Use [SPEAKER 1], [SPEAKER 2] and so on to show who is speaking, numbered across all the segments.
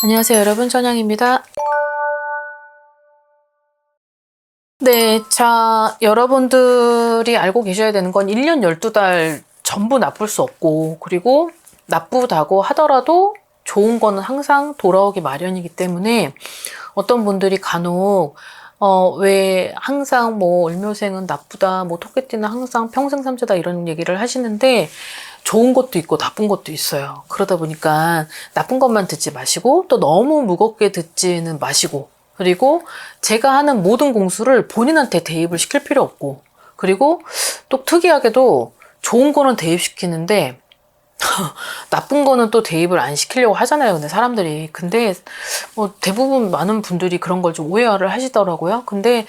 [SPEAKER 1] 안녕하세요 여러분, 천양입니다. 네, 자, 여러분들이 알고 계셔야 되는 건 1년 12달 전부 나쁠 수 없고, 그리고 나쁘다고 하더라도 좋은 거는 항상 돌아오기 마련이기 때문에 어떤 분들이 간혹 왜 항상 뭐 을묘생은 나쁘다, 뭐 토끼띠는 항상 평생 삼재다 이런 얘기를 하시는데, 좋은 것도 있고 나쁜 것도 있어요. 그러다 보니까 나쁜 것만 듣지 마시고 또 너무 무겁게 듣지는 마시고, 그리고 제가 하는 모든 공수를 본인한테 대입을 시킬 필요 없고, 그리고 또 특이하게도 좋은 거는 대입시키는데 나쁜 거는 또 대입을 안 시키려고 하잖아요. 근데 사람들이. 근데 대부분 많은 분들이 그런 걸 좀 오해를 하시더라고요. 근데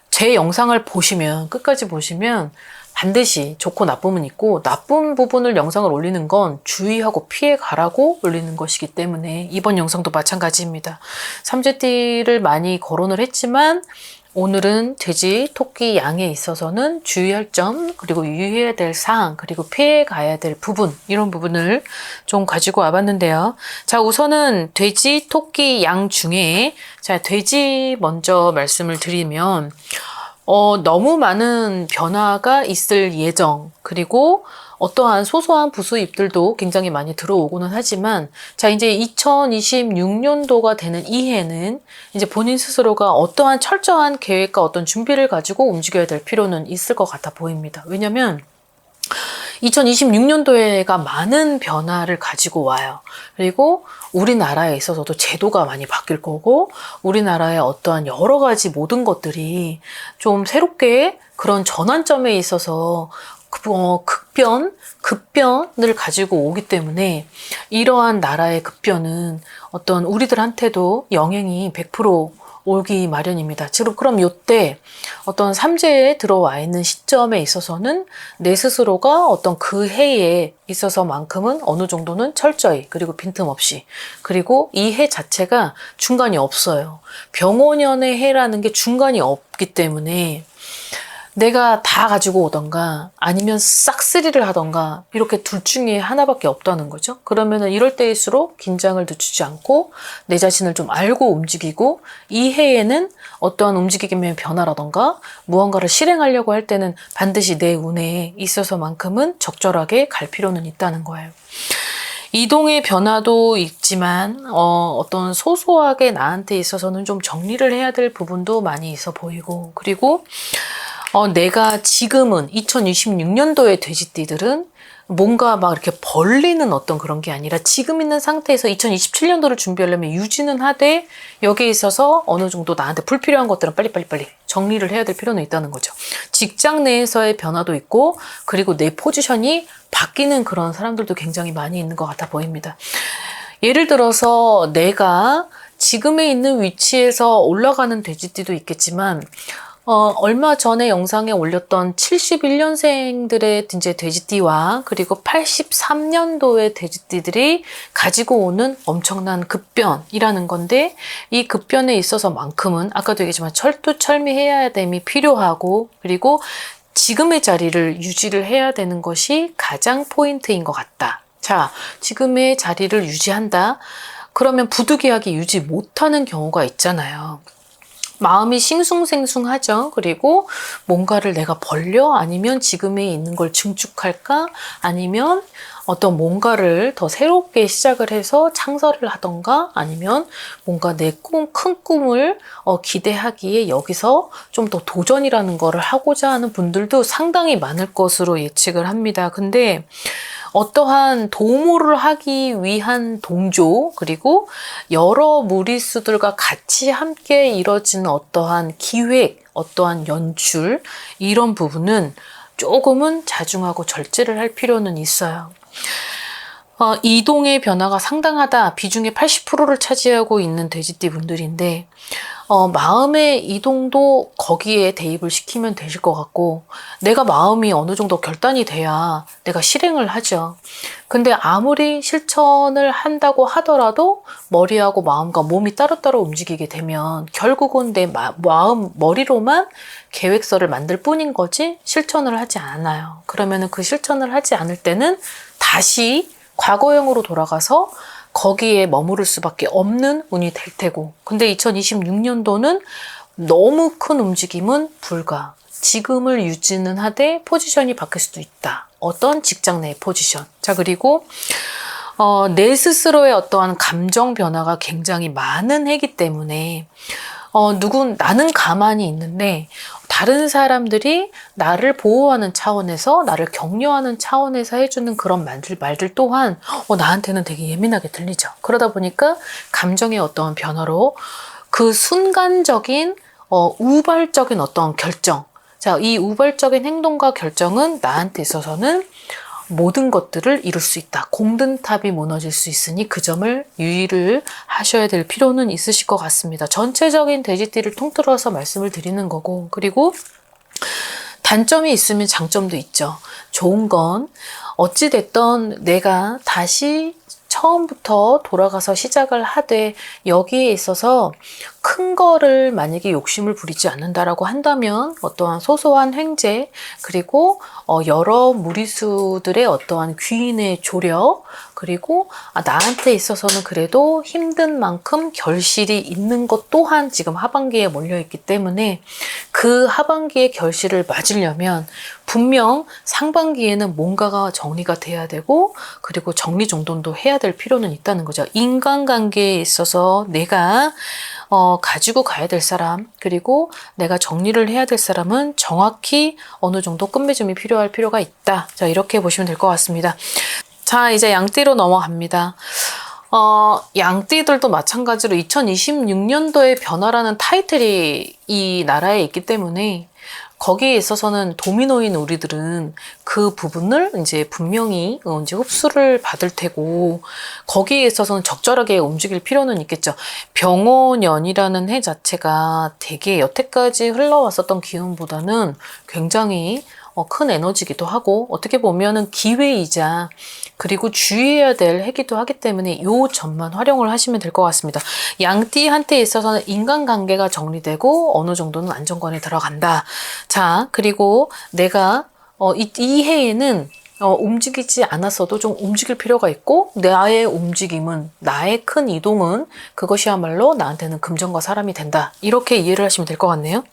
[SPEAKER 1] 제 영상을 보시면, 끝까지 보시면 반드시 좋고 나쁨은 있고, 나쁜 부분을 영상을 올리는 건 주의하고 피해 가라고 올리는 것이기 때문에 이번 영상도 마찬가지입니다. 삼재띠를 많이 거론을 했지만 오늘은 돼지, 토끼, 양에 있어서는 주의할 점, 그리고 유의해야 될 사항, 그리고 피해 가야 될 부분, 이런 부분을 좀 가지고 와봤는데요. 자, 우선은 돼지, 토끼, 양 중에, 자, 돼지 먼저 말씀을 드리면, 너무 많은 변화가 있을 예정, 그리고 어떠한 소소한 부수입들도 굉장히 많이 들어오고는 하지만, 자, 이제 2026년도가 되는 이 해는 이제 본인 스스로가 어떠한 철저한 계획과 어떤 준비를 가지고 움직여야 될 필요는 있을 것 같아 보입니다. 왜냐면 2026년도에가 많은 변화를 가지고 와요. 그리고 우리나라에 있어서도 제도가 많이 바뀔 거고, 우리나라의 어떠한 여러 가지 모든 것들이 좀 새롭게 그런 전환점에 있어서 급변을 가지고 오기 때문에, 이러한 나라의 급변은 어떤 우리들한테도 영향이 100% 오기 마련입니다. 지금 그럼 요때 어떤 삼재에 들어와 있는 시점에 있어서는 내 스스로가 어떤 그 해에 있어서만큼은 어느 정도는 철저히, 그리고 빈틈없이, 그리고 이 해 자체가 중간이 없어요. 병오년의 해라는 게 중간이 없기 때문에 내가 다 가지고 오던가 아니면 싹쓸이를 하던가, 이렇게 둘 중에 하나밖에 없다는 거죠. 그러면은 이럴 때일수록 긴장을 늦추지 않고 내 자신을 좀 알고 움직이고, 이 해에는 어떠한 움직임의 변화라던가 무언가를 실행하려고 할 때는 반드시 내 운에 있어서만큼은 적절하게 갈 필요는 있다는 거예요. 이동의 변화도 있지만 어떤 소소하게 나한테 있어서는 좀 정리를 해야 될 부분도 많이 있어 보이고, 그리고 내가 지금은 2026년도의 돼지띠들은 뭔가 막 이렇게 벌리는 어떤 그런 게 아니라, 지금 있는 상태에서 2027년도를 준비하려면 유지는 하되, 여기에 있어서 어느 정도 나한테 불필요한 것들은 빨리 정리를 해야 될 필요는 있다는 거죠. 직장 내에서의 변화도 있고, 그리고 내 포지션이 바뀌는 그런 사람들도 굉장히 많이 있는 것 같아 보입니다. 예를 들어서 내가 지금에 있는 위치에서 올라가는 돼지띠도 있겠지만, 얼마 전에 영상에 올렸던 71년생들의 이제 돼지띠와 그리고 83년도의 돼지띠들이 가지고 오는 엄청난 급변이라는 건데, 이 급변에 있어서만큼은 아까도 얘기했지만 철두철미해야 됨이 필요하고, 그리고 지금의 자리를 유지를 해야 되는 것이 가장 포인트인 것 같다. 자, 지금의 자리를 유지한다. 그러면 부득이하게 유지 못하는 경우가 있잖아요. 마음이 싱숭생숭하죠. 그리고 뭔가를 내가 벌려? 아니면 지금에 있는 걸 증축할까? 아니면 어떤 뭔가를 더 새롭게 시작을 해서 창설을 하던가, 아니면 뭔가 내 큰 꿈을 기대하기에 여기서 좀 더 도전이라는 거를 하고자 하는 분들도 상당히 많을 것으로 예측을 합니다. 근데 어떠한 도모를 하기 위한 동조, 그리고 여러 무리수들과 같이 함께 이뤄지는 어떠한 기획, 어떠한 연출, 이런 부분은 조금은 자중하고 절제를 할 필요는 있어요. 이동의 변화가 상당하다, 비중의 80%를 차지하고 있는 돼지띠 분들인데, 마음의 이동도 거기에 대입을 시키면 되실 것 같고, 내가 마음이 어느 정도 결단이 돼야 내가 실행을 하죠. 근데 아무리 실천을 한다고 하더라도 머리하고 마음과 몸이 따로따로 움직이게 되면 결국은 내 머리로만 계획서를 만들 뿐인 거지 실천을 하지 않아요. 그러면은 그 실천을 하지 않을 때는 다시 과거형으로 돌아가서 거기에 머무를 수밖에 없는 운이 될 테고, 근데 2026년도는 너무 큰 움직임은 불가. 지금을 유지는 하되 포지션이 바뀔 수도 있다. 어떤 직장 내 포지션. 자, 그리고 내 스스로의 어떠한 감정 변화가 굉장히 많은 해기 때문에 나는 가만히 있는데 다른 사람들이 나를 보호하는 차원에서, 나를 격려하는 차원에서 해주는 그런 말들 또한 나한테는 되게 예민하게 들리죠. 그러다 보니까 감정의 어떠한 변화로 그 순간적인 우발적인 어떤 결정. 자, 이 우발적인 행동과 결정은 나한테 있어서는 모든 것들을 이룰 수 있다. 공든탑이 무너질 수 있으니 그 점을 유의를 하셔야 될 필요는 있으실 것 같습니다. 전체적인 돼지띠를 통틀어서 말씀을 드리는 거고, 그리고 단점이 있으면 장점도 있죠. 좋은 건 어찌됐던 내가 다시 처음부터 돌아가서 시작을 하되 여기에 있어서 큰 거를 만약에 욕심을 부리지 않는다라고 한다면 어떠한 소소한 횡재, 그리고 여러 무리수들의 어떠한 귀인의 조력, 그리고 나한테 있어서는 그래도 힘든 만큼 결실이 있는 것 또한 지금 하반기에 몰려있기 때문에 그 하반기의 결실을 맞으려면 분명 상반기에는 뭔가가 정리가 돼야 되고, 그리고 정리정돈도 해야 될 필요는 있다는 거죠. 인간관계에 있어서 내가 가지고 가야 될 사람, 그리고 내가 정리를 해야 될 사람은 정확히 어느 정도 끝맺음이 필요할 필요가 있다. 자, 이렇게 보시면 될 것 같습니다. 자, 이제 양띠로 넘어갑니다. 양띠들도 마찬가지로 2026년도의 변화라는 타이틀이 이 나라에 있기 때문에 거기에 있어서는 도미노인 우리들은 그 부분을 이제 분명히 이제 흡수를 받을 테고, 거기에 있어서는 적절하게 움직일 필요는 있겠죠. 병오년이라는 해 자체가 되게 여태까지 흘러왔었던 기운보다는 굉장히 큰 에너지기도 하고, 어떻게 보면은 기회이자 그리고 주의해야 될 해기도 하기 때문에 요 점만 활용을 하시면 될 것 같습니다. 양띠한테 있어서는 인간관계가 정리되고 어느 정도는 안정권에 들어간다. 자, 그리고 내가 이 해에는 움직이지 않았어도 좀 움직일 필요가 있고, 나의 움직임은, 나의 큰 이동은 그것이야말로 나한테는 금전과 사람이 된다. 이렇게 이해를 하시면 될 것 같네요.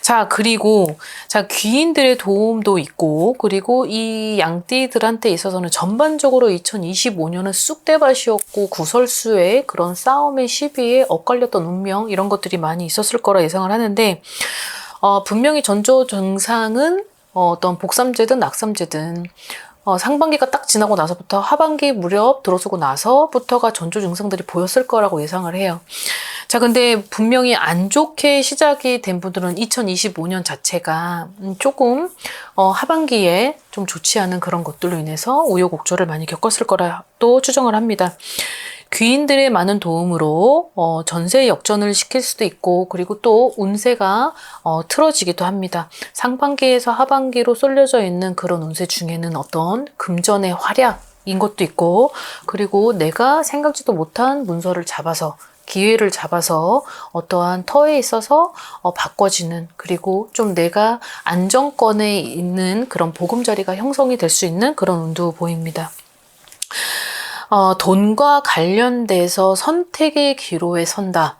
[SPEAKER 1] 자, 그리고 귀인들의 도움도 있고, 그리고 이 양띠들한테 있어서는 전반적으로 2025년은 쑥대밭이었고 구설수의 그런 싸움의 시비에 엇갈렸던 운명, 이런 것들이 많이 있었을 거라 예상을 하는데, 분명히 전조 증상은 어떤 복삼재든 낙삼재든 상반기가 딱 지나고 나서부터 하반기 무렵 들어서고 나서부터가 전조 증상들이 보였을 거라고 예상을 해요. 자, 근데 분명히 안 좋게 시작이 된 분들은 2025년 자체가 조금 하반기에 좀 좋지 않은 그런 것들로 인해서 우여곡절을 많이 겪었을 거라 또 추정을 합니다. 귀인들의 많은 도움으로 전세 역전을 시킬 수도 있고, 그리고 또 운세가 틀어지기도 합니다. 상반기에서 하반기로 쏠려져 있는 그런 운세 중에는 어떤 금전의 활약인 것도 있고, 그리고 내가 생각지도 못한 문서를 잡아서, 기회를 잡아서 어떠한 터에 있어서 바꿔지는, 그리고 좀 내가 안정권에 있는 그런 보금자리가 형성이 될 수 있는 그런 운도 보입니다. 돈과 관련돼서 선택의 기로에 선다.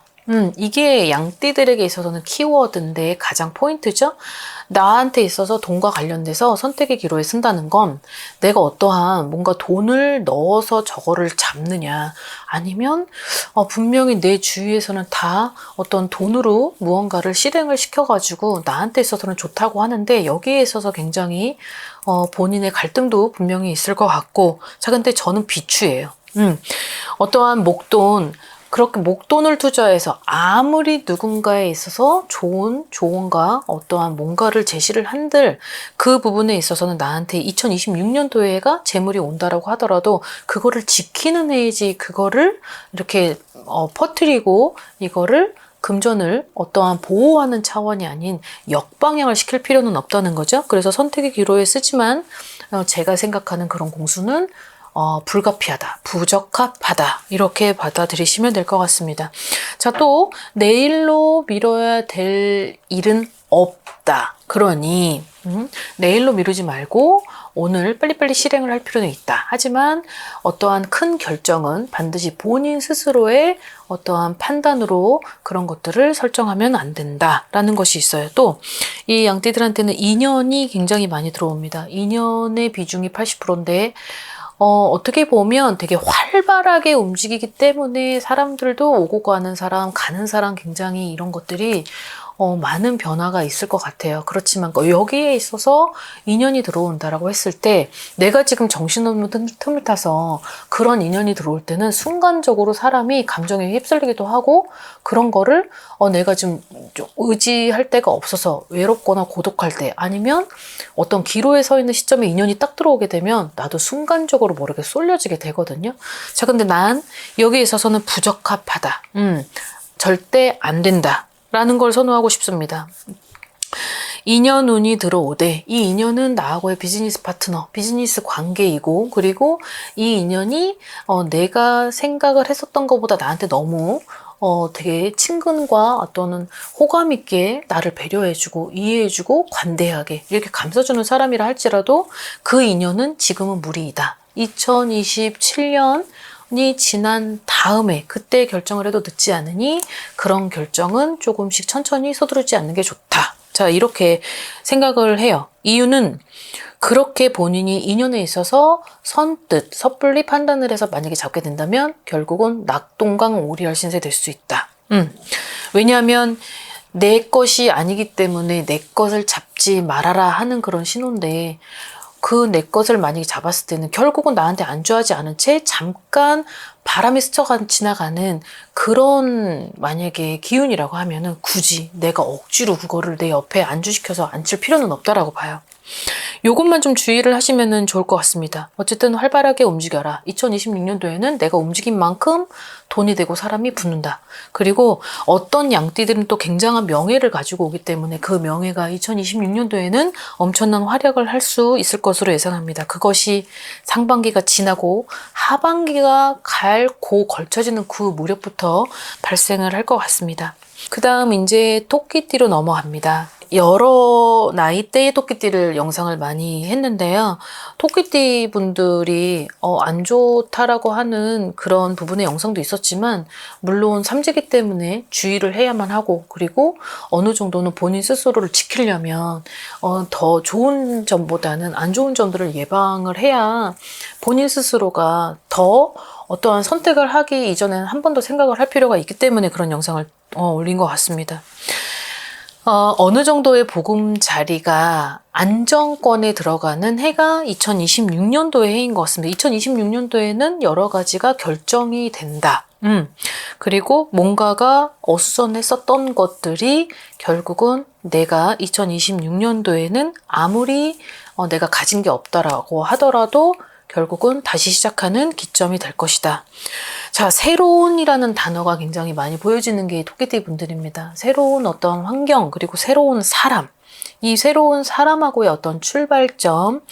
[SPEAKER 1] 이게 양띠들에게 있어서는 키워드인데 가장 포인트죠. 나한테 있어서 돈과 관련돼서 선택의 기로에 쓴다는 건 내가 어떠한 뭔가 돈을 넣어서 저거를 잡느냐, 아니면 분명히 내 주위에서는 다 어떤 돈으로 무언가를 실행을 시켜가지고 나한테 있어서는 좋다고 하는데 여기에 있어서 굉장히 본인의 갈등도 분명히 있을 것 같고, 자, 근데 저는 비추예요. 어떠한 목돈, 그렇게 목돈을 투자해서 아무리 누군가에 있어서 좋은 조언과 어떠한 뭔가를 제시를 한들 그 부분에 있어서는 나한테 2026년도에가 재물이 온다라고 하더라도 그거를 지키는 해이지, 그거를 이렇게 퍼뜨리고 이거를 금전을 어떠한 보호하는 차원이 아닌 역방향을 시킬 필요는 없다는 거죠. 그래서 선택의 기로에 쓰지만 제가 생각하는 그런 공수는 불가피하다, 부적합하다, 이렇게 받아들이시면 될 것 같습니다. 자, 또 내일로 미뤄야 될 일은 없다. 그러니 내일로 미루지 말고 오늘 빨리빨리 실행을 할 필요는 있다. 하지만 어떠한 큰 결정은 반드시 본인 스스로의 어떠한 판단으로 그런 것들을 설정하면 안 된다라는 것이 있어요. 또 이 양띠들한테는 인연이 굉장히 많이 들어옵니다. 인연의 비중이 80%인데 어떻게 보면 되게 활발하게 움직이기 때문에 사람들도 오고 가는 사람, 가는 사람 굉장히 이런 것들이 많은 변화가 있을 것 같아요. 그렇지만 여기에 있어서 인연이 들어온다라고 했을 때 내가 지금 정신없는 틈을 타서 그런 인연이 들어올 때는 순간적으로 사람이 감정에 휩쓸리기도 하고 그런 거를 내가 좀 의지할 데가 없어서 외롭거나 고독할 때 아니면 어떤 기로에 서 있는 시점에 인연이 딱 들어오게 되면 나도 순간적으로 모르게 쏠려지게 되거든요. 자, 근데 난 여기에 있어서는 부적합하다. 절대 안 된다. 라는 걸 선호하고 싶습니다. 인연운이 들어오되 이 인연은 나하고의 비즈니스 파트너, 비즈니스 관계이고 그리고 이 인연이 내가 생각을 했었던 것보다 나한테 너무 되게 친근과 또는 호감 있게 나를 배려해주고 이해해주고 관대하게 이렇게 감싸주는 사람이라 할지라도 그 인연은 지금은 무리이다. 2027년 이 지난 다음에 그때 결정을 해도 늦지 않으니 그런 결정은 조금씩 천천히 서두르지 않는 게 좋다. 자, 이렇게 생각을 해요. 이유는 그렇게 본인이 인연에 있어서 선뜻 섣불리 판단을 해서 만약에 잡게 된다면 결국은 낙동강 오리알신세 될 수 있다. 왜냐하면 내 것이 아니기 때문에 내 것을 잡지 말아라 하는 그런 신호인데 그 내 것을 만약에 잡았을 때는 결국은 나한테 안주하지 않은 채 잠깐 바람이 스쳐 지나가는 그런 만약에 기운이라고 하면은 굳이 내가 억지로 그거를 내 옆에 안주시켜서 앉힐 필요는 없다라고 봐요. 요것만 좀 주의를 하시면 좋을 것 같습니다. 어쨌든 활발하게 움직여라. 2026년도에는 내가 움직인 만큼 돈이 되고 사람이 붙는다. 그리고 어떤 양띠들은 또 굉장한 명예를 가지고 오기 때문에 그 명예가 2026년도에는 엄청난 활약을 할 수 있을 것으로 예상합니다. 그것이 상반기가 지나고 하반기가 갈고 걸쳐지는 그 무렵부터 발생을 할 것 같습니다. 그 다음 이제 토끼띠로 넘어갑니다. 여러 나이대의 토끼띠를 영상을 많이 했는데요. 토끼띠 분들이 안 좋다라고 하는 그런 부분의 영상도 있었지만 물론 삼재기 때문에 주의를 해야만 하고 그리고 어느 정도는 본인 스스로를 지키려면 더 좋은 점보다는 안 좋은 점들을 예방을 해야 본인 스스로가 더 어떠한 선택을 하기 이전에는 한 번 더 생각을 할 필요가 있기 때문에 그런 영상을 올린 것 같습니다. 어느 정도의 보금자리가 안정권에 들어가는 해가 2026년도의 해인 것 같습니다. 2026년도에는 여러 가지가 결정이 된다. 그리고 뭔가가 어수선했었던 것들이 결국은 내가 2026년도에는 아무리 내가 가진 게 없다라고 하더라도 결국은 다시 시작하는 기점이 될 것이다. 자, 새로운이라는 단어가 굉장히 많이 보여지는 게 토끼띠 분들입니다. 새로운 어떤 환경, 그리고 새로운 사람. 이 새로운 사람하고의 어떤 출발점,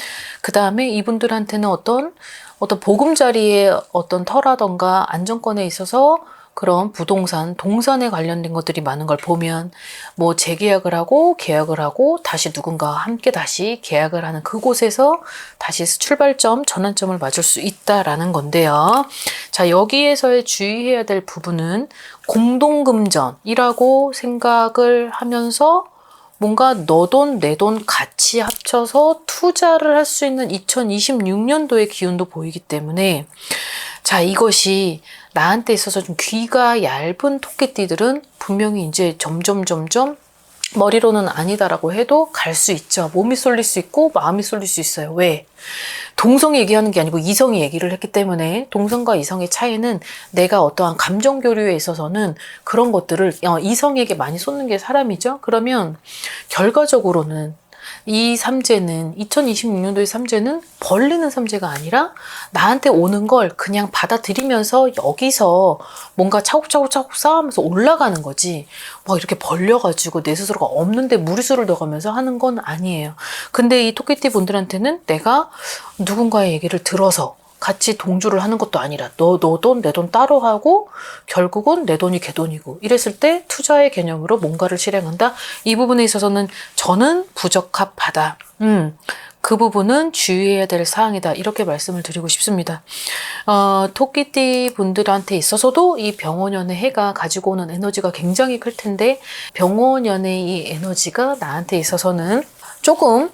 [SPEAKER 1] 그 다음에 이분들한테는 어떤 보금자리의 어떤 터라던가 안정권에 있어서 그런 부동산, 동산에 관련된 것들이 많은 걸 보면 뭐 재계약을 하고 계약을 하고 다시 누군가와 함께 다시 계약을 하는 그곳에서 다시 출발점, 전환점을 맞을 수 있다라는 건데요. 자, 여기에서의 주의해야 될 부분은 공동금전이라고 생각을 하면서 뭔가 너 돈, 내 돈 같이 합쳐서 투자를 할 수 있는 2026년도의 기운도 보이기 때문에 자, 이것이 나한테 있어서 좀 귀가 얇은 토끼띠들은 분명히 이제 점점 머리로는 아니다라고 해도 갈 수 있죠. 몸이 쏠릴 수 있고 마음이 쏠릴 수 있어요. 왜? 동성이 얘기하는 게 아니고 이성이 얘기를 했기 때문에 동성과 이성의 차이는 내가 어떠한 감정 교류에 있어서는 그런 것들을 이성에게 많이 쏟는 게 사람이죠. 그러면 결과적으로는 이 삼재는 2026년도의 삼재는 벌리는 삼재가 아니라 나한테 오는 걸 그냥 받아들이면서 여기서 뭔가 차곡차곡 쌓으면서 올라가는 거지 막 이렇게 벌려가지고 내 스스로가 없는데 무리수를 넣어가면서 하는 건 아니에요. 근데 이 토끼띠 분들한테는 내가 누군가의 얘기를 들어서 같이 동조를 하는 것도 아니라 너 돈, 내 돈 따로 하고 결국은 내 돈이 걔 돈이고 이랬을 때 투자의 개념으로 뭔가를 실행한다. 이 부분에 있어서는 저는 부적합하다. 그 부분은 주의해야 될 사항이다. 이렇게 말씀을 드리고 싶습니다. 토끼띠 분들한테 있어서도 이 병원연의 해가 가지고 오는 에너지가 굉장히 클 텐데 병원연의 이 에너지가 나한테 있어서는 조금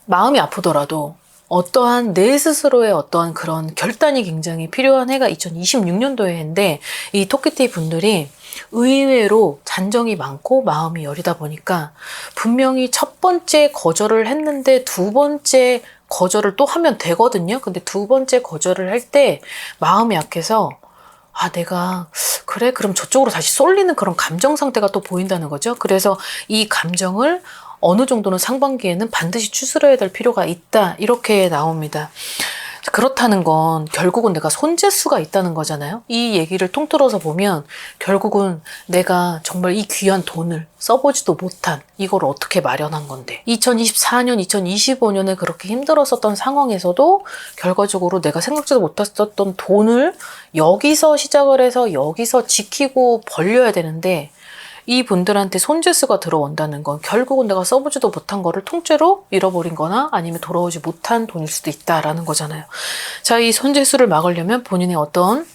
[SPEAKER 1] 마음이 아프더라도 어떠한 내 스스로의 어떠한 그런 결단이 굉장히 필요한 해가 2026년도의 해인데 이 토끼띠 분들이 의외로 잔정이 많고 마음이 여리다 보니까 분명히 첫 번째 거절을 했는데 두 번째 거절을 또 하면 되거든요. 근데 두 번째 거절을 할 때 마음이 약해서 내가 그래 그럼 저쪽으로 다시 쏠리는 그런 감정 상태가 또 보인다는 거죠. 그래서 이 감정을 어느 정도는 상반기에는 반드시 추스려야 될 필요가 있다. 이렇게 나옵니다. 그렇다는 건 결국은 내가 손재수가 있다는 거잖아요. 이 얘기를 통틀어서 보면 결국은 내가 정말 이 귀한 돈을 써보지도 못한 이걸 어떻게 마련한 건데 2024년, 2025년에 그렇게 힘들었었던 상황에서도 결과적으로 내가 생각지도 못했었던 돈을 여기서 시작을 해서 여기서 지키고 벌려야 되는데 이 분들한테 손재수가 들어온다는 건 결국은 내가 써보지도 못한 거를 통째로 잃어버린 거나 아니면 돌아오지 못한 돈일 수도 있다라는 거잖아요. 자, 이 손재수를 막으려면 본인의 어떤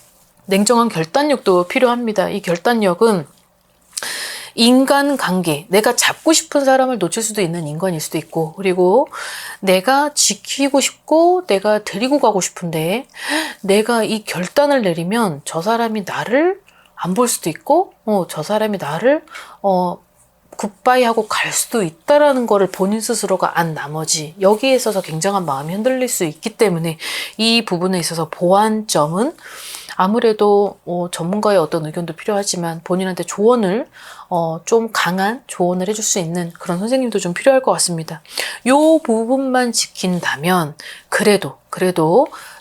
[SPEAKER 1] 냉정한 결단력도 필요합니다. 이 결단력은 인간관계, 내가 잡고 싶은 사람을 놓칠 수도 있는 인간일 수도 있고 그리고 내가 지키고 싶고 내가 데리고 가고 싶은데 내가 이 결단을 내리면 저 사람이 나를 안 볼 수도 있고 저 사람이 나를 굿바이 하고 갈 수도 있다라는 거를 본인 스스로가 안 나머지 여기에 있어서 굉장한 마음이 흔들릴 수 있기 때문에 이 부분에 있어서 보완점은 아무래도 전문가의 어떤 의견도 필요하지만 본인한테 조언을 좀 강한 조언을 해줄 수 있는 그런 선생님도 좀 필요할 것 같습니다. 요 부분만 지킨다면 그래도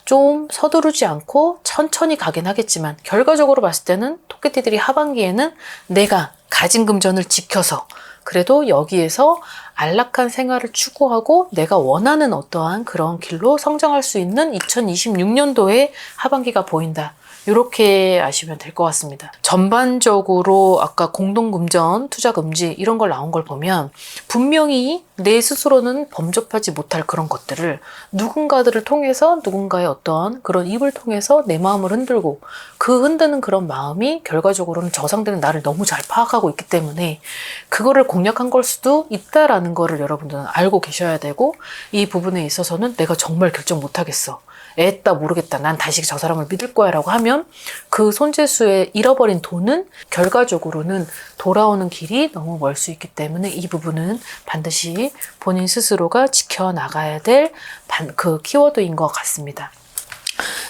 [SPEAKER 1] 좀 서두르지 않고 천천히 가긴 하겠지만 결과적으로 봤을 때는 토끼띠들이 하반기에는 내가 가진 금전을 지켜서 그래도 여기에서 안락한 생활을 추구하고 내가 원하는 어떠한 그런 길로 성장할 수 있는 2026년도의 하반기가 보인다. 이렇게 아시면 될 것 같습니다. 전반적으로 아까 공동금전, 투자금지 이런 걸 나온 걸 보면 분명히 내 스스로는 범접하지 못할 그런 것들을 누군가들을 통해서 누군가의 어떤 그런 입을 통해서 내 마음을 흔들고 그 흔드는 그런 마음이 결과적으로는 저 상대는 나를 너무 잘 파악하고 있기 때문에 그거를 공략한 걸 수도 있다라는 거를 여러분들은 알고 계셔야 되고 이 부분에 있어서는 내가 정말 결정 못하겠어. 애따 모르겠다. 난 다시 저 사람을 믿을 거야 라고 하면 그 손재수에 잃어버린 돈은 결과적으로는 돌아오는 길이 너무 멀 수 있기 때문에 이 부분은 반드시 본인 스스로가 지켜나가야 될 그 키워드인 것 같습니다.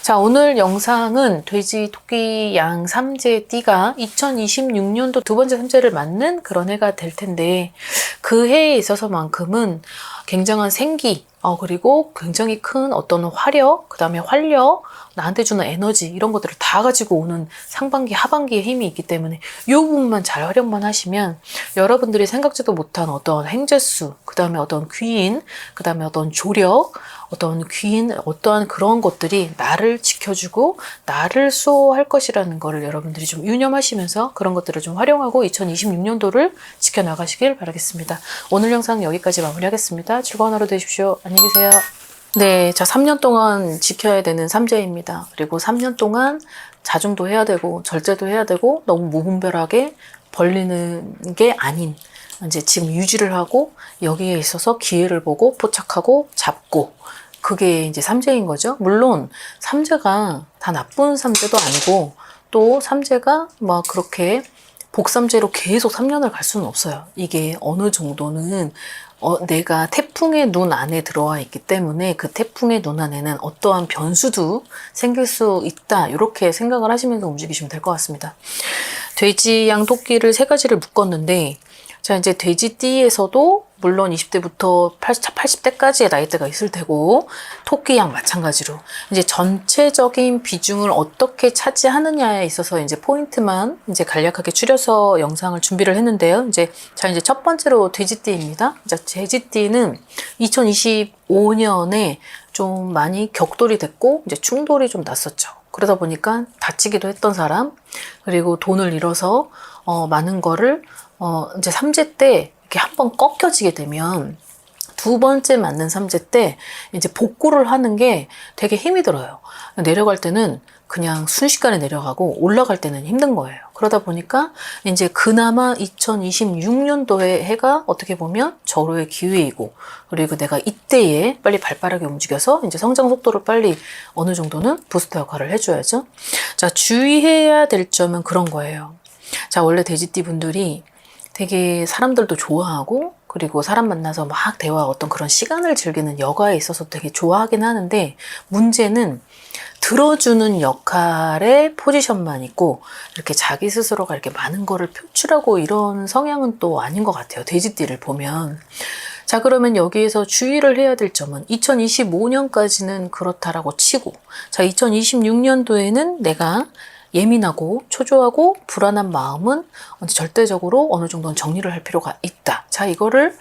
[SPEAKER 1] 자, 오늘 영상은 돼지, 토끼, 양, 삼재, 띠가 2026년도 두 번째 삼재를 맞는 그런 해가 될 텐데 그 해에 있어서만큼은 굉장한 생기, 그리고 굉장히 큰 어떤 화력, 그 다음에 활력, 나한테 주는 에너지 이런 것들을 다 가지고 오는 상반기, 하반기의 힘이 있기 때문에 이 부분만 잘 활용만 하시면 여러분들이 생각지도 못한 어떤 행재수, 그 다음에 어떤 귀인, 그 다음에 어떤 조력, 어떤 귀인, 어떠한 그런 것들이 나를 지켜주고 나를 수호할 것이라는 거를 여러분들이 좀 유념하시면서 그런 것들을 좀 활용하고 2026년도를 지켜나가시길 바라겠습니다. 오늘 영상 여기까지 마무리하겠습니다. 즐거운 하루 되십시오. 안녕히 계세요. 네, 자 3년 동안 지켜야 되는 삼재입니다. 그리고 3년 동안 자중도 해야 되고 절제도 해야 되고 너무 무분별하게 벌리는 게 아닌 이제 지금 유지를 하고 여기에 있어서 기회를 보고 포착하고 잡고 그게 이제 삼재인 거죠. 물론 삼재가 다 나쁜 삼재도 아니고 또 삼재가 막 그렇게 복삼재로 계속 3년을 갈 수는 없어요. 이게 어느 정도는 내가 태풍의 눈 안에 들어와 있기 때문에 그 태풍의 눈 안에는 어떠한 변수도 생길 수 있다. 이렇게 생각을 하시면서 움직이시면 될 것 같습니다. 돼지, 양, 토끼를 세 가지를 묶었는데 자, 이제 돼지띠에서도 물론 20대부터 80대까지의 나이대가 있을 테고, 토끼양 마찬가지로 이제 전체적인 비중을 어떻게 차지하느냐에 있어서 이제 포인트만 이제 간략하게 추려서 영상을 준비를 했는데요. 이제 첫 번째로 돼지띠입니다. 자, 돼지띠는 2025년에 좀 많이 격돌이 됐고, 이제 충돌이 좀 났었죠. 그러다 보니까 다치기도 했던 사람, 그리고 돈을 잃어서 많은 거를 이제 삼재 때 이렇게 한번 꺾여지게 되면 두 번째 맞는 삼재 때 이제 복구를 하는 게 되게 힘이 들어요. 내려갈 때는 그냥 순식간에 내려가고 올라갈 때는 힘든 거예요. 그러다 보니까 이제 그나마 2026년도에 해가 어떻게 보면 절호의 기회이고, 그리고 내가 이때에 빨리 발빠르게 움직여서 이제 성장 속도를 빨리 어느 정도는 부스터 역할을 해줘야죠. 자, 주의해야 될 점은 그런 거예요. 자, 원래 돼지띠 분들이 되게 사람들도 좋아하고, 그리고 사람 만나서 막 대화, 어떤 그런 시간을 즐기는 여가에 있어서 되게 좋아하긴 하는데, 문제는 들어주는 역할의 포지션만 있고, 이렇게 자기 스스로가 이렇게 많은 거를 표출하고 이런 성향은 또 아닌 것 같아요. 돼지띠를 보면. 자, 그러면 여기에서 주의를 해야 될 점은 2025년까지는 그렇다라고 치고, 자, 2026년도에는 내가 예민하고 초조하고 불안한 마음은 절대적으로 어느 정도는 정리를 할 필요가 있다. 자, 이거를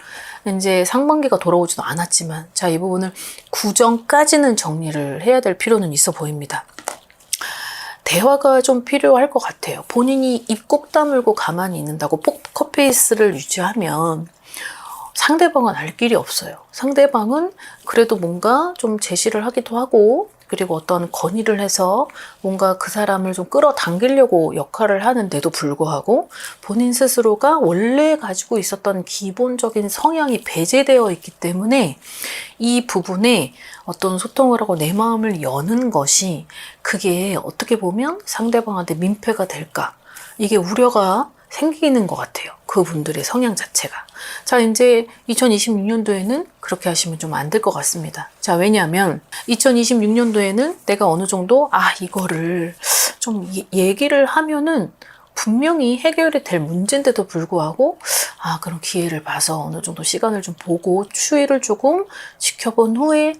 [SPEAKER 1] 이제 상반기가 돌아오지도 않았지만, 자, 이 부분을 구정까지는 정리를 해야 될 필요는 있어 보입니다. 대화가 좀 필요할 것 같아요. 본인이 입 꼭 다물고 가만히 있는다고 포커페이스를 유지하면 상대방은 알 길이 없어요. 상대방은 그래도 뭔가 좀 제시를 하기도 하고, 그리고 어떤 건의를 해서 뭔가 그 사람을 좀 끌어당기려고 역할을 하는데도 불구하고 본인 스스로가 원래 가지고 있었던 기본적인 성향이 배제되어 있기 때문에 이 부분에 어떤 소통을 하고 내 마음을 여는 것이 그게 어떻게 보면 상대방한테 민폐가 될까? 이게 우려가 생기는 것 같아요. 그분들의 성향 자체가. 자, 이제 2026년도에는 그렇게 하시면 좀 안 될 것 같습니다. 자, 왜냐하면 2026년도에는 내가 어느 정도 이거를 좀 얘기를 하면은 분명히 해결이 될 문제인데도 불구하고 그런 기회를 봐서 어느 정도 시간을 좀 보고 추이를 조금 지켜본 후에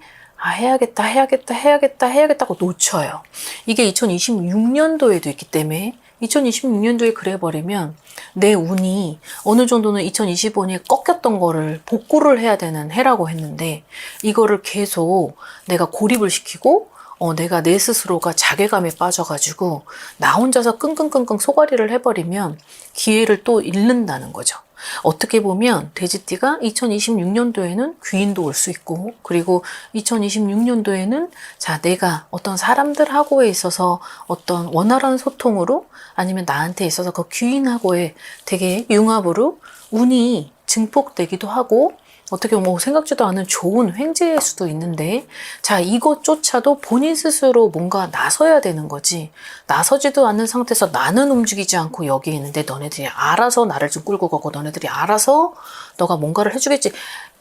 [SPEAKER 1] 해야겠다고 놓쳐요. 이게 2026년도에도 있기 때문에 2026년도에 그래버리면 내 운이 어느 정도는 2025년에 꺾였던 거를 복구를 해야 되는 해라고 했는데, 이거를 계속 내가 고립을 시키고 내가 내 스스로가 자괴감에 빠져가지고 나 혼자서 끙끙끙끙 소가리를 해버리면 기회를 또 잃는다는 거죠. 어떻게 보면 돼지띠가 2026년도에는 귀인도 올 수 있고, 그리고 2026년도에는 자, 내가 어떤 사람들하고에 있어서 어떤 원활한 소통으로, 아니면 나한테 있어서 그 귀인하고의 되게 융합으로 운이 증폭되기도 하고, 어떻게 뭐 생각지도 않은 좋은 횡재일 수도 있는데, 자, 이것조차도 본인 스스로 뭔가 나서야 되는 거지. 나서지도 않는 상태에서 나는 움직이지 않고 여기 있는데 너네들이 알아서 나를 좀 끌고 가고 너네들이 알아서 너가 뭔가를 해주겠지.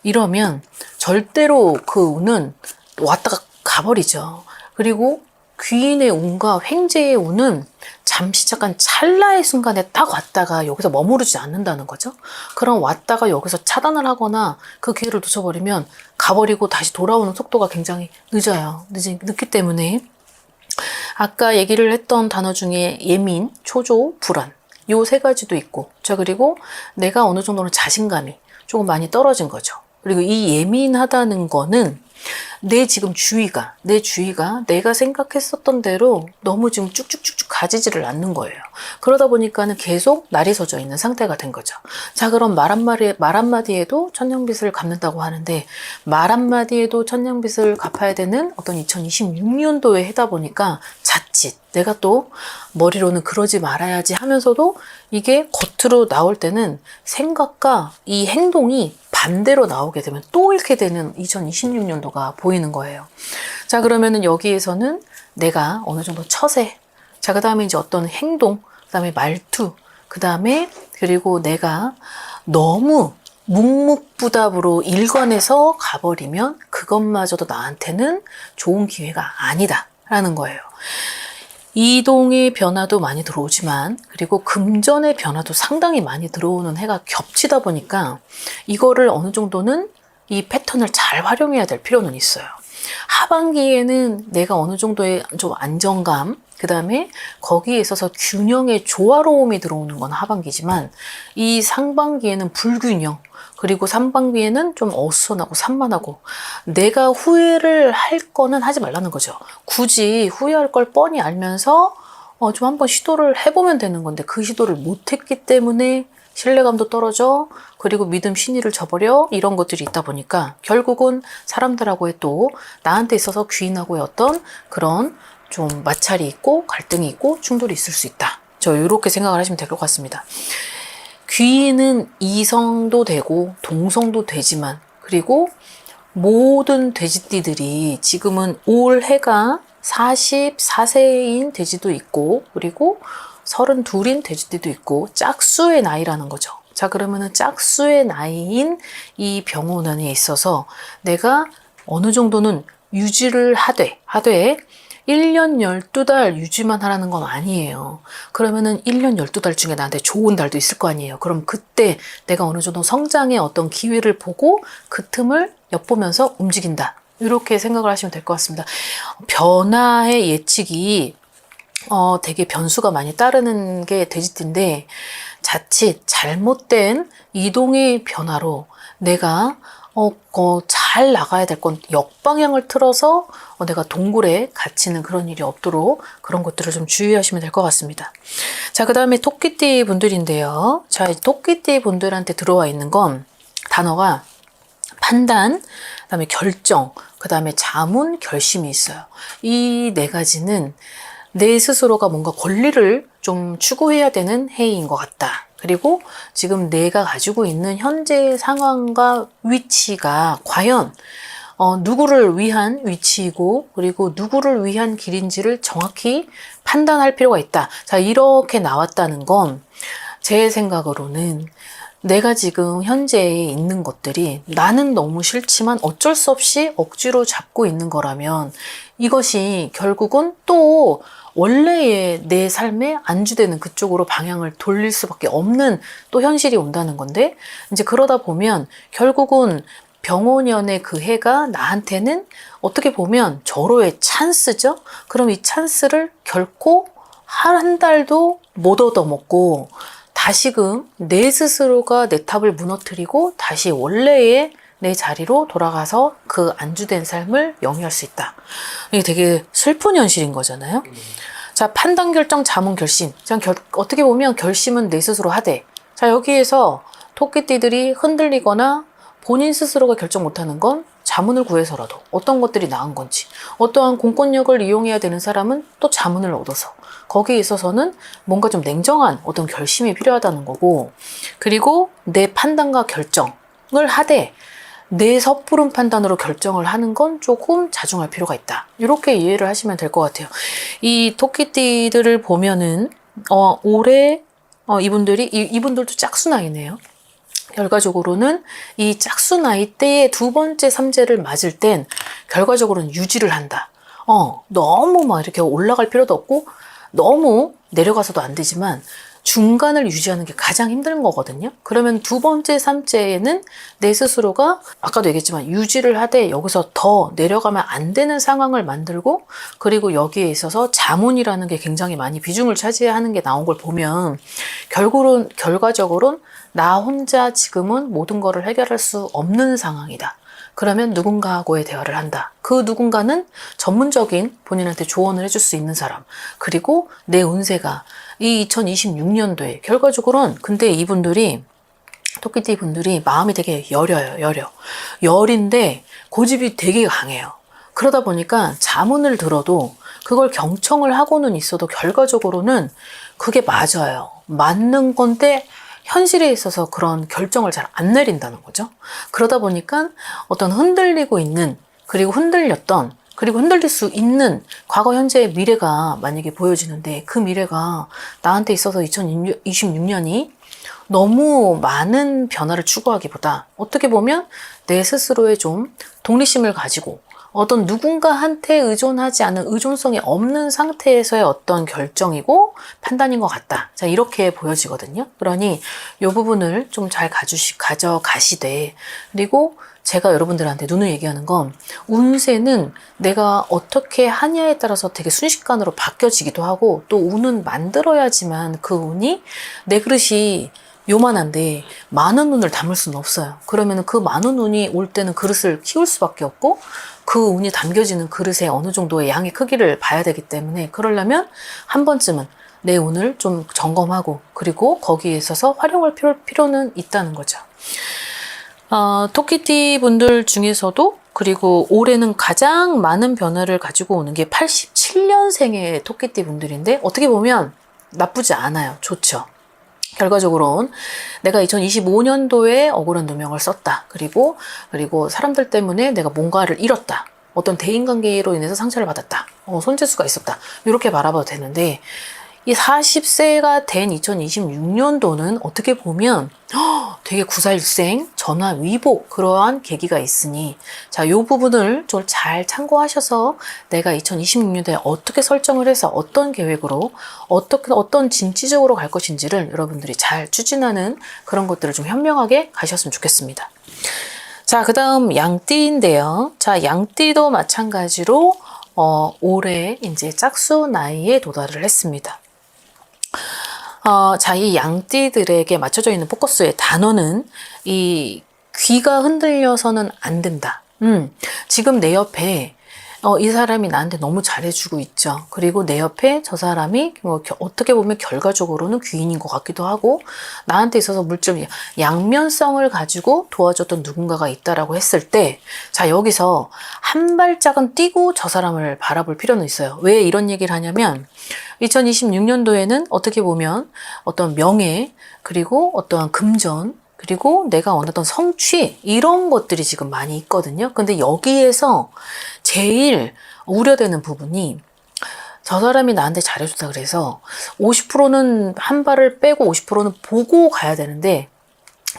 [SPEAKER 1] 이러면 절대로 그 운은 왔다가 가버리죠. 그리고 귀인의 운과 횡재의 운은 잠시 잠깐 찰나의 순간에 딱 왔다가 여기서 머무르지 않는다는 거죠. 그럼 왔다가 여기서 차단을 하거나 그 기회를 놓쳐버리면 가버리고 다시 돌아오는 속도가 굉장히 늦어요. 늦기 때문에 아까 얘기를 했던 단어 중에 예민, 초조, 불안, 요 세 가지도 있고, 자, 그리고 내가 어느 정도는 자신감이 조금 많이 떨어진 거죠. 그리고 이 예민하다는 거는 내 주위가 내가 생각했었던 대로 너무 지금 쭉쭉쭉쭉 가지지를 않는 거예요. 그러다 보니까는 계속 날이 서져 있는 상태가 된 거죠. 자, 그럼 말 한마디에도 천냥빚을 갚는다고 하는데, 말 한마디에도 천냥빚을 갚아야 되는 어떤 2026년도에 하다 보니까 자칫 내가 또 머리로는 그러지 말아야지 하면서도 이게 겉으로 나올 때는 생각과 이 행동이 반대로 나오게 되면 또 이렇게 되는 2026년도가 보이는 거예요. 자, 그러면은 여기에서는 내가 어느 정도 처세, 자, 그 다음에 이제 어떤 행동, 그 다음에 말투, 그 다음에 그리고 내가 너무 묵묵부답으로 일관해서 가버리면 그것마저도 나한테는 좋은 기회가 아니다라는 거예요. 이동의 변화도 많이 들어오지만 그리고 금전의 변화도 상당히 많이 들어오는 해가 겹치다 보니까 이거를 어느 정도는 이 패턴을 잘 활용해야 될 필요는 있어요. 하반기에는 내가 어느 정도의 좀 안정감, 그 다음에 거기에 있어서 균형의 조화로움이 들어오는 건 하반기지만 이 상반기에는 불균형, 그리고 상반기에는 좀 어수선하고 산만하고 내가 후회를 할 거는 하지 말라는 거죠. 굳이 후회할 걸 뻔히 알면서 좀 한번 시도를 해보면 되는 건데 그 시도를 못했기 때문에 신뢰감도 떨어져, 그리고 믿음 신의를 저버려, 이런 것들이 있다 보니까 결국은 사람들하고의 또 나한테 있어서 귀인하고의 어떤 그런 좀 마찰이 있고 갈등이 있고 충돌이 있을 수 있다. 저 이렇게 생각을 하시면 될 것 같습니다. 귀인은 이성도 되고 동성도 되지만, 그리고 모든 돼지띠들이 지금은 올해가 44세인 돼지도 있고 그리고 32인 돼지띠도 있고 짝수의 나이라는 거죠. 자, 그러면은 짝수의 나이인 이 병원안에 있어서 내가 어느 정도는 유지를 하되 1년 12달 유지만 하라는 건 아니에요. 그러면은 1년 12달 중에 나한테 좋은 달도 있을 거 아니에요. 그럼 그때 내가 어느 정도 성장의 어떤 기회를 보고 그 틈을 엿보면서 움직인다. 이렇게 생각을 하시면 될 것 같습니다. 변화의 예측이 되게 변수가 많이 따르는 게 돼지띠인데 자칫 잘못된 이동의 변화로 내가 잘 나가야 될 건 역방향을 틀어서 내가 동굴에 갇히는 그런 일이 없도록 그런 것들을 좀 주의하시면 될 것 같습니다. 자, 그 다음에 토끼띠 분들인데요. 자, 토끼띠 분들한테 들어와 있는 건 단어가 판단, 그 다음에 결정, 그 다음에 자문, 결심이 있어요. 이 네 가지는 내 스스로가 뭔가 권리를 좀 추구해야 되는 해인 것 같다. 그리고 지금 내가 가지고 있는 현재의 상황과 위치가 과연 누구를 위한 위치이고 그리고 누구를 위한 길인지를 정확히 판단할 필요가 있다. 자, 이렇게 나왔다는 건 제 생각으로는 내가 지금 현재에 있는 것들이 나는 너무 싫지만 어쩔 수 없이 억지로 잡고 있는 거라면 이것이 결국은 또 원래의 내 삶에 안주되는 그쪽으로 방향을 돌릴 수밖에 없는 또 현실이 온다는 건데, 이제 그러다 보면 결국은 병원연의 그 해가 나한테는 어떻게 보면 절호의 찬스죠. 그럼 이 찬스를 결코 한 달도 못 얻어먹고 다시금 내 스스로가 내 탑을 무너뜨리고 다시 원래의 내 자리로 돌아가서 그 안주된 삶을 영위할 수 있다. 이게 되게 슬픈 현실인 거잖아요. 자, 판단, 결정, 자문, 결심. 어떻게 보면 결심은 내 스스로 하되, 자, 여기에서 토끼띠들이 흔들리거나 본인 스스로가 결정 못하는 건 자문을 구해서라도 어떤 것들이 나은 건지, 어떠한 공권력을 이용해야 되는 사람은 또 자문을 얻어서 거기에 있어서는 뭔가 좀 냉정한 어떤 결심이 필요하다는 거고, 그리고 내 판단과 결정을 하되 내 섣부른 판단으로 결정을 하는 건 조금 자중할 필요가 있다. 이렇게 이해를 하시면 될 것 같아요. 이 토끼띠들을 보면은 올해 이분들도 짝수 나이네요. 결과적으로는 이 짝수 나이 때의 두 번째 삼재를 맞을 땐 결과적으로는 유지를 한다. 너무 막 이렇게 올라갈 필요도 없고 너무 내려가서도 안 되지만 중간을 유지하는 게 가장 힘든 거거든요. 그러면 두 번째 삼재에는 내 스스로가 아까도 얘기했지만 유지를 하되 여기서 더 내려가면 안 되는 상황을 만들고, 그리고 여기에 있어서 자문이라는 게 굉장히 많이 비중을 차지하는 게 나온 걸 보면 결과적으로는 나 혼자 지금은 모든 거를 해결할 수 없는 상황이다. 그러면 누군가하고의 대화를 한다. 그 누군가는 전문적인 본인한테 조언을 해줄 수 있는 사람. 그리고 내 운세가 이 2026년도에 결과적으로는, 근데 이분들이 토끼띠 분들이 마음이 되게 여려요. 열인데 고집이 되게 강해요. 그러다 보니까 자문을 들어도 그걸 경청을 하고는 있어도 결과적으로는 그게 맞아요. 맞는 건데 현실에 있어서 그런 결정을 잘 안 내린다는 거죠. 그러다 보니까 어떤 흔들리고 있는, 그리고 흔들렸던, 그리고 흔들릴 수 있는 과거, 현재, 미래가 만약에 보여지는데 그 미래가 나한테 있어서 2026년이 너무 많은 변화를 추구하기보다 어떻게 보면 내 스스로의 좀 독립심을 가지고 어떤 누군가한테 의존하지 않은 의존성이 없는 상태에서의 어떤 결정이고 판단인 것 같다. 자, 이렇게 보여지거든요. 그러니 이 부분을 좀 잘 가져가시되, 그리고 제가 여러분들한테 누누이 얘기하는 건 운세는 내가 어떻게 하냐에 따라서 되게 순식간으로 바뀌어지기도 하고, 또 운은 만들어야지만 그 운이 내 그릇이 요만한데 많은 운을 담을 수는 없어요. 그러면 그 많은 운이 올 때는 그릇을 키울 수밖에 없고, 그 운이 담겨지는 그릇에 어느 정도의 양의 크기를 봐야 되기 때문에, 그러려면 한 번쯤은 내 운을 좀 점검하고, 그리고 거기에 있어서 활용할 필요는 있다는 거죠. 토끼띠 분들 중에서도, 그리고 올해는 가장 많은 변화를 가지고 오는 게 87년생의 토끼띠 분들인데, 어떻게 보면 나쁘지 않아요. 좋죠. 결과적으로는 내가 2025년도에 억울한 누명을 썼다. 그리고 사람들 때문에 내가 뭔가를 잃었다. 어떤 대인관계로 인해서 상처를 받았다. 손재수가 있었다. 이렇게 바라봐도 되는데, 이 40세가 된 2026년도는 어떻게 보면 되게 구사일생, 전화위복, 그러한 계기가 있으니, 자, 이 부분을 좀 잘 참고하셔서 내가 2026년도에 어떻게 설정을 해서 어떤 계획으로 어떤 진취적으로 갈 것인지를 여러분들이 잘 추진하는 그런 것들을 좀 현명하게 가셨으면 좋겠습니다. 자, 그 다음 양띠인데요. 자, 양띠도 마찬가지로 올해 이제 짝수 나이에 도달을 했습니다. 자, 이 양띠들에게 맞춰져 있는 포커스의 단어는 이 귀가 흔들려서는 안 된다. 지금 내 옆에 이 사람이 나한테 너무 잘해주고 있죠. 그리고 내 옆에 저 사람이 어떻게 보면 결과적으로는 귀인인 것 같기도 하고, 나한테 있어서 물질 양면성을 가지고 도와줬던 누군가가 있다라고 했을 때, 자, 여기서 한 발짝은 뛰고 저 사람을 바라볼 필요는 있어요. 왜 이런 얘기를 하냐면, 2026년도에는 어떻게 보면 어떤 명예, 그리고 어떠한 금전, 그리고 내가 원하던 성취, 이런 것들이 지금 많이 있거든요. 근데 여기에서 제일 우려되는 부분이, 저 사람이 나한테 잘해줬다 그래서 50%는 한 발을 빼고 50%는 보고 가야 되는데,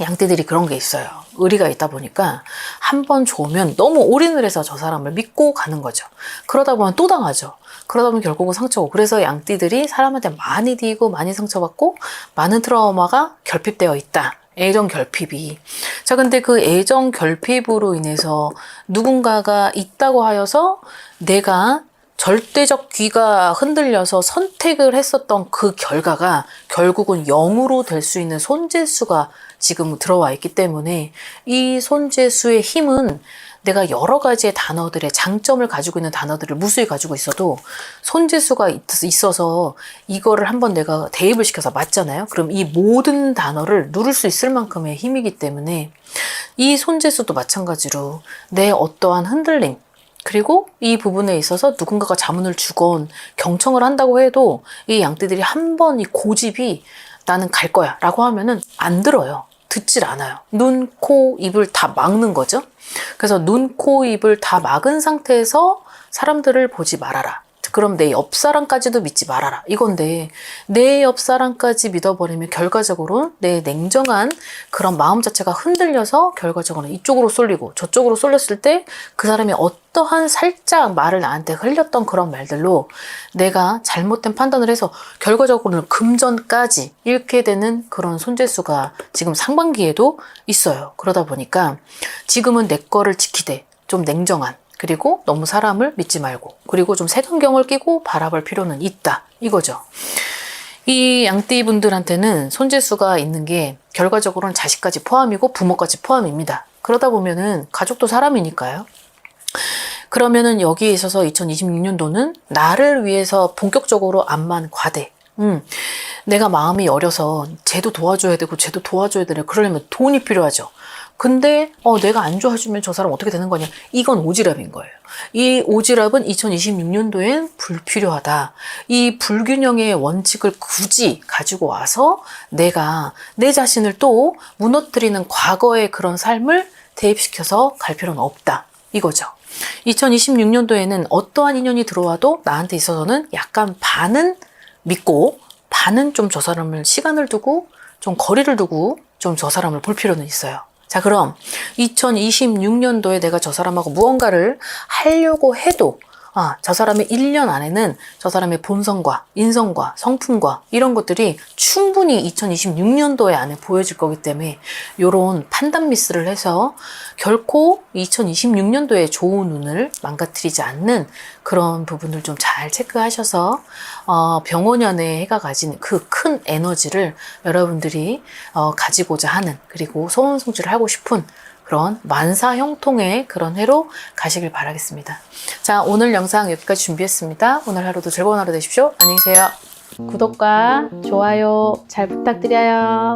[SPEAKER 1] 양띠들이 그런 게 있어요. 의리가 있다 보니까 한 번 좋으면 너무 올인을 해서 저 사람을 믿고 가는 거죠. 그러다 보면 또 당하죠. 그러다 보면 결국은 상처고, 그래서 양띠들이 사람한테 많이 뒤고 많이 상처받고 많은 트라우마가 결핍되어 있다. 애정 결핍이. 자, 근데 그 애정 결핍으로 인해서 누군가가 있다고 하여서 내가 절대적 귀가 흔들려서 선택을 했었던 그 결과가 결국은 0으로 될 수 있는 손재수가 지금 들어와 있기 때문에, 이 손재수의 힘은 내가 여러 가지의 단어들의 장점을 가지고 있는 단어들을 무수히 가지고 있어도 손재수가 있어서 이거를 한번 내가 대입을 시켜서 맞잖아요. 그럼 이 모든 단어를 누를 수 있을 만큼의 힘이기 때문에, 이 손재수도 마찬가지로 내 어떠한 흔들림, 그리고 이 부분에 있어서 누군가가 자문을 주건 경청을 한다고 해도 이 양띠들이 한 번 이 고집이 나는 갈 거야 라고 하면은 안 들어요. 듣질 않아요. 눈, 코, 입을 다 막는 거죠. 그래서 눈, 코, 입을 다 막은 상태에서 사람들을 보지 말아라. 그럼 내 옆 사람까지도 믿지 말아라. 이건데, 내 옆 사람까지 믿어버리면 결과적으로 내 냉정한 그런 마음 자체가 흔들려서 결과적으로는 이쪽으로 쏠리고 저쪽으로 쏠렸을 때 그 사람이 어떠한 살짝 말을 나한테 흘렸던 그런 말들로 내가 잘못된 판단을 해서 결과적으로는 금전까지 잃게 되는 그런 손재수가 지금 상반기에도 있어요. 그러다 보니까 지금은 내 거를 지키되 좀 냉정한, 그리고 너무 사람을 믿지 말고, 그리고 좀 색안경을 끼고 바라볼 필요는 있다. 이거죠. 이 양띠 분들한테는 손재수가 있는 게 결과적으로는 자식까지 포함이고 부모까지 포함입니다. 그러다 보면은 가족도 사람이니까요. 그러면은 여기에 있어서 2026년도는 나를 위해서 본격적으로 암만 과대. 내가 마음이 여려서 쟤도 도와줘야 되고 쟤도 도와줘야 되네. 그러려면 돈이 필요하죠. 근데 내가 안 도와주면 저 사람 어떻게 되는 거냐? 이건 오지랖인 거예요. 이 오지랖은 2026년도엔 불필요하다. 이 불균형의 원칙을 굳이 가지고 와서 내가 내 자신을 또 무너뜨리는 과거의 그런 삶을 대입시켜서 갈 필요는 없다. 이거죠. 2026년도에는 어떠한 인연이 들어와도 나한테 있어서는 약간 반은 믿고 반은 좀 저 사람을 시간을 두고 좀 거리를 두고 좀 저 사람을 볼 필요는 있어요. 자, 그럼 2026년도에 내가 저 사람하고 무언가를 하려고 해도 저 사람의 1년 안에는 저 사람의 본성과 인성과 성품과 이런 것들이 충분히 2026년도에 안에 보여질 거기 때문에 이런 판단 미스를 해서 결코 2026년도에 좋은 운을 망가뜨리지 않는 그런 부분을 좀 잘 체크하셔서 병원연의 해가 가진 그 큰 에너지를 여러분들이 가지고자 하는, 그리고 소원성취를 하고 싶은 그런 만사형통의 그런 해로 가시길 바라겠습니다. 자, 오늘 영상 여기까지 준비했습니다. 오늘 하루도 즐거운 하루 되십시오. 안녕히 계세요. 구독과 좋아요 잘 부탁드려요.